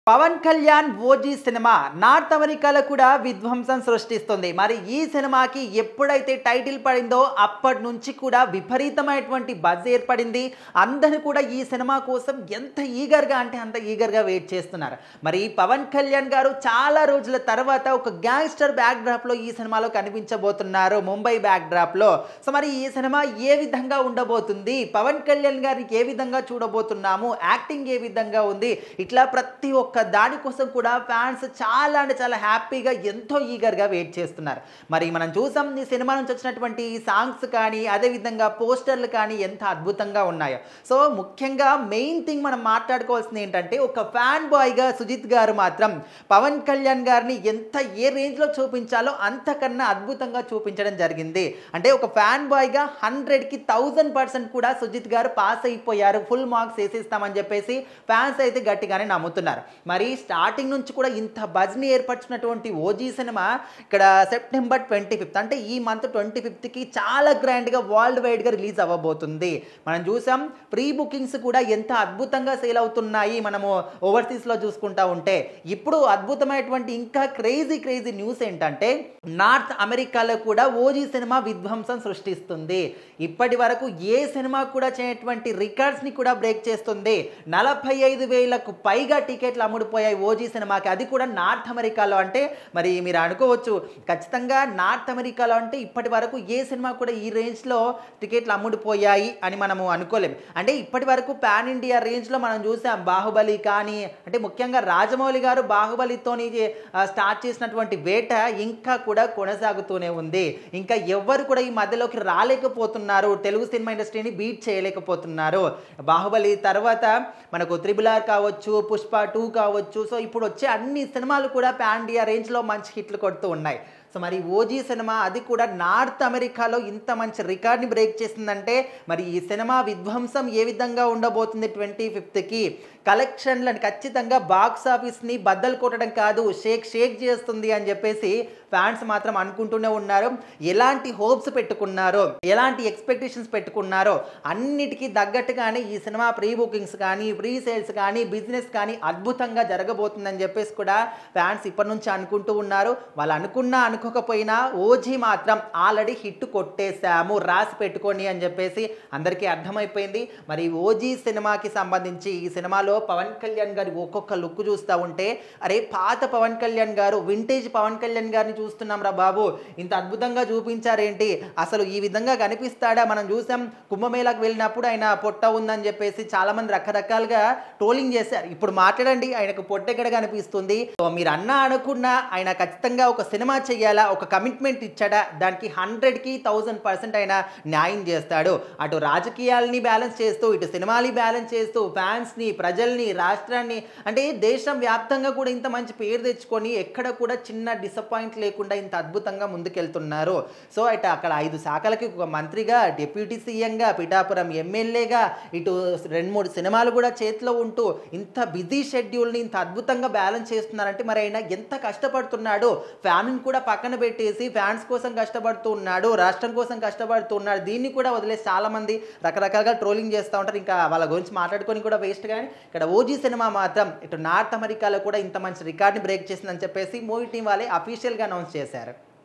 Pawan Kalyan OG cinema North అమెరికాలో కూడా విధ్వంసం సృష్టిస్తుంది. మరి ఈ సినిమాకి ఎప్పుడైతే టైటిల్ పడిందో అప్పటి నుంచి కూడా విపరీతమైనటువంటి బజ్ ఏర్పడింది. అందరూ కూడా ఈ సినిమా కోసం ఎంత ఈగర్గా అంటే అంత ఈగర్గా వెయిట్ చేస్తున్నారు. మరి పవన్ కళ్యాణ్ గారు చాలా రోజుల తర్వాత ఒక గ్యాంగ్స్టర్ బ్యాక్ డ్రాప్లో ఈ సినిమాలో కనిపించబోతున్నారు, ముంబై బ్యాక్ డ్రాప్లో. సో మరి ఈ సినిమా ఏ విధంగా ఉండబోతుంది, పవన్ కళ్యాణ్ గారికి ఏ విధంగా చూడబోతున్నాము, యాక్టింగ్ ఏ విధంగా ఉంది, ఇట్లా ప్రతి ఒక్క దానికోసం కూడా ఫ్యాన్స్ చాలా అంటే చాలా హ్యాపీగా ఎంతో ఈగర్గా వెయిట్ చేస్తున్నారు. మరి మనం చూసాం ఈ సినిమా నుంచి వచ్చినటువంటి సాంగ్స్ కానీ అదేవిధంగా పోస్టర్లు కానీ ఎంత అద్భుతంగా ఉన్నాయో. సో ముఖ్యంగా మెయిన్ థింగ్ మనం మాట్లాడుకోవాల్సింది ఏంటంటే, ఒక ఫ్యాన్ బాయ్గా సుజిత్ గారు మాత్రం పవన్ కళ్యాణ్ గారిని ఎంత ఏ రేంజ్లో చూపించాలో అంతకన్నా అద్భుతంగా చూపించడం జరిగింది. అంటే ఒక ఫ్యాన్ బాయ్గా 100కి 1000% కూడా సుజిత్ గారు పాస్ అయిపోయారు, ఫుల్ మార్క్స్ వేసిస్తామని చెప్పేసి ఫ్యాన్స్ అయితే గట్టిగానే నమ్ముతున్నారు. మరి స్టార్టింగ్ నుంచి కూడా ఇంత బజ్ని ఏర్పరిచినటువంటి ఓజీ సినిమా ఇక్కడ సెప్టెంబర్ 25 అంటే ఈ మంత్ 25కి చాలా గ్రాండ్గా వరల్డ్ వైడ్గా రిలీజ్ అవ్వబోతుంది. మనం చూసాం ప్రీ బుకింగ్స్ కూడా ఎంత అద్భుతంగా సేల్ అవుతున్నాయి మనము ఓవర్సీస్లో చూసుకుంటా ఉంటే. ఇప్పుడు అద్భుతమైనటువంటి ఇంకా క్రేజీ న్యూస్ ఏంటంటే, నార్త్ అమెరికాలో కూడా ఓజీ సినిమా విధ్వంసం సృష్టిస్తుంది. ఇప్పటి వరకు ఏ సినిమా కూడా చేయనటువంటి రికార్డ్స్ని కూడా బ్రేక్ చేస్తుంది. 45,000కు పైగా టికెట్లు అమ్ముడుపోయాయి ఓజీ సినిమాకి, అది కూడా నార్త్ అమెరికాలో. అంటే మరి మీరు అనుకోవచ్చు ఖచ్చితంగా నార్త్ అమెరికాలో అంటే ఇప్పటి వరకు ఏ సినిమా కూడా ఈ రేంజ్లో టికెట్లు అమ్ముడుపోయాయి అని మనము అనుకోలేము. అంటే ఇప్పటి వరకు పాన్ ఇండియా రేంజ్లో మనం చూసాం బాహుబలి కానీ, అంటే ముఖ్యంగా రాజమౌళి గారు బాహుబలితోని స్టార్ట్ చేసినటువంటి వేట ఇంకా కూడా కొనసాగుతూనే ఉంది. ఇంకా ఎవ్వరు కూడా ఈ మధ్యలోకి రాలేకపోతున్నారు, తెలుగు సినిమా ఇండస్ట్రీని బీట్ చేయలేకపోతున్నారు. బాహుబలి తర్వాత మనకు త్రిబుల్ ఆర్ కావచ్చు, పుష్ప 2 కావచ్చు. సో ఇప్పుడు వచ్చే అన్ని సినిమాలు కూడా పాన్ ఇండియా రేంజ్లో మంచి హిట్లు కొడుతూ ఉన్నాయి. సో మరి ఓజీ సినిమా అది కూడా నార్త్ అమెరికాలో ఇంత మంచి రికార్డ్ని బ్రేక్ చేసిందంటే మరి ఈ సినిమా విధ్వంసం ఏ విధంగా ఉండబోతుంది 25కి. కలెక్షన్లను ఖచ్చితంగా బాక్స్ ఆఫీస్ని బద్దలు కొట్టడం కాదు, షేక్ చేస్తుంది అని చెప్పేసి ఫ్యాన్స్ మాత్రం అనుకుంటూనే ఉన్నారు. ఎలాంటి హోప్స్ పెట్టుకున్నారో, ఎలాంటి ఎక్స్పెక్టేషన్స్ పెట్టుకున్నారో అన్నిటికీ తగ్గట్టుగానే ఈ సినిమా ప్రీ బుకింగ్స్ కానీ, ప్రీ సేల్స్ కానీ, బిజినెస్ కానీ అద్భుతంగా జరగబోతుందని చెప్పేసి కూడా ఫ్యాన్స్ ఇప్పటి నుంచి అనుకుంటూ ఉన్నారు. వాళ్ళు అనుకోకపోయినా ఓజీ మాత్రం ఆల్రెడీ హిట్ కొట్టేశాము, రాసి పెట్టుకోండి అని చెప్పేసి అందరికీ అర్థమైపోయింది. మరి ఓజీ సినిమాకి సంబంధించి ఈ సినిమాలో పవన్ కళ్యాణ్ గారి ఒక్కొక్క లుక్ చూస్తూ ఉంటే, అరే పాత పవన్ కళ్యాణ్ గారు, వింటేజ్ పవన్ కళ్యాణ్ గారిని చూస్తున్నాం రా బాబు, ఇంత అద్భుతంగా చూపించారేంటి, అసలు ఈ విధంగా కనిపిస్తాడా. మనం చూసాం కుంభమేళాకు వెళ్ళినప్పుడు ఆయన పొట్ట ఉందని చెప్పేసి చాలామంది రకరకాలుగా ట్రోలింగ్ చేశారు. ఇప్పుడు మాట్లాడండి, ఆయనకు పొట్ట ఎక్కడ కనిపిస్తుంది. మీరు అనుకున్నా ఆయన ఖచ్చితంగా ఒక సినిమా చెయ్యాలా, ఒక కమిట్మెంట్ ఇచ్చాడా, దానికి 100కి 1000% ఆయన న్యాయం చేస్తాడు. అటు రాజకీయాలని బ్యాలెన్స్ చేస్తూ, ఇటు సినిమాని బ్యాలెన్స్ చేస్తూ, ఫ్యాన్స్ని, ప్రజల్ని, రాష్ట్రాన్ని, అంటే దేశం వ్యాప్తంగా కూడా ఇంత మంచి పేరు తెచ్చుకొని ఎక్కడ కూడా చిన్న డిసప్పాయింట్ లేకుండా ఇంత అద్భుతంగా ముందుకెళ్తున్నారు. సో అక్కడ 5 శాఖలకి ఒక మంత్రిగా, డిప్యూటీ సీఎంగా, పిఠాపురం ఎమ్మెల్యేగా, ఇటు 2-3 సినిమాలు కూడా చేతిలో ఉంటూ ఇంత బిజీ షెడ్యూల్ని ఇంత అద్భుతంగా బ్యాలెన్స్ చేస్తున్నారంటే మరి ఆయన ఎంత కష్టపడుతున్నాడు. ఫ్యామిలీని కూడా పక్కన పెట్టేసి ఫ్యాన్స్ కోసం కష్టపడుతూ ఉన్నాడు, రాష్ట్రం కోసం కష్టపడుతూ ఉన్నాడు. దీన్ని కూడా వదిలేసి చాలామంది రకరకాలుగా ట్రోలింగ్ చేస్తూ ఉంటారు. ఇంకా వాళ్ళ గురించి మాట్లాడుకొని కూడా వేస్ట్. కానీ ఇక్కడ ఓజీ సినిమా మాత్రం ఇటు నార్త్ అమెరికాలో కూడా ఇంత మంచి రికార్డ్ని బ్రేక్ చేసిందని చెప్పేసి మూవీ టీం వాళ్ళే అఫీషియల్గా అనౌన్స్ చేశారు.